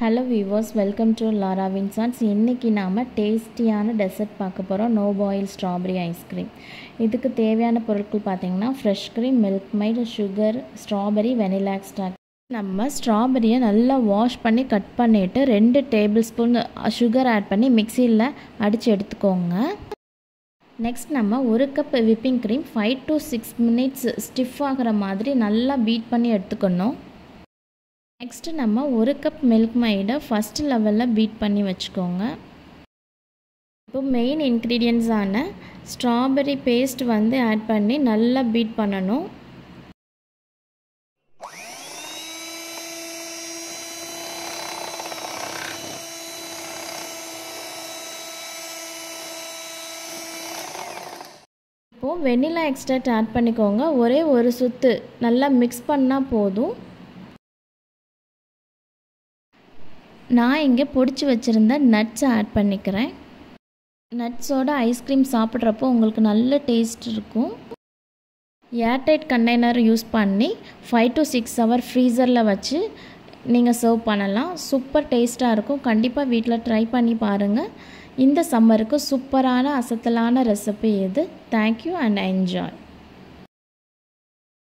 Hello viewers, welcome to Lara Vinsons. இன்னைக்கு நாம டேஸ்டியான டெசர்ட் பார்க்க போறோம். No boil strawberry ice cream. இதுக்கு தேவையான பொருட்கள் பார்த்தீங்கன்னா fresh cream, Milkmaid, sugar, strawberry, vanilla extract. நம்ம ஸ்ட்ராபெரியை நல்லா வாஷ் பண்ணி கட் பண்ணிட்டு 2 டேபிள் ஸ்பூன் சுகர் ஆட் பண்ணி மிக்ஸியில் அடித்து எடுத்துக்கோங்க. நெக்ஸ்ட் நம்ம 1 cup whipping cream 5 to 6 minutes stiff ஆகிற மாதிரி நல்லா பீட் பண்ணி எடுத்துக்கணும். நெக்ஸ்ட்டு நம்ம 1 கப் மில்க் மைடை ஃபஸ்ட் லெவலில் பீட் பண்ணி வச்சுக்கோங்க. இப்போ மெயின் இன்க்ரீடியன்ட்ஸான ஸ்ட்ராபெரி பேஸ்ட் ஆட் பண்ணி நல்லா பீட் பண்ணணும். இப்போது வெனிலா எக்ஸ்ட்ராக்ட் ஆட் பண்ணிக்கோங்க. ஒரே ஒரு சுத்து நல்லா மிக்ஸ் பண்ணால் போதும். நான் இங்கே பொடிச்சு வச்சுருந்த நட்ஸ் ஆட் பண்ணிக்கிறேன். நட்ஸோட ஐஸ்கிரீம் சாப்பிட்றப்போ உங்களுக்கு நல்ல டேஸ்ட் இருக்கும். ஏர்டைட் கண்டெய்னர் யூஸ் பண்ணி 5 to 6 hours ஃப்ரீசரில் வச்சு நீங்கள் சர்வ் பண்ணலாம். சூப்பர் டேஸ்ட்டாக இருக்கும். கண்டிப்பாக வீட்டில் ட்ரை பண்ணி பாருங்கள். இந்த சம்மருக்கு சூப்பரான அசத்தலான ரெசிபி இது. Thank you and enjoy.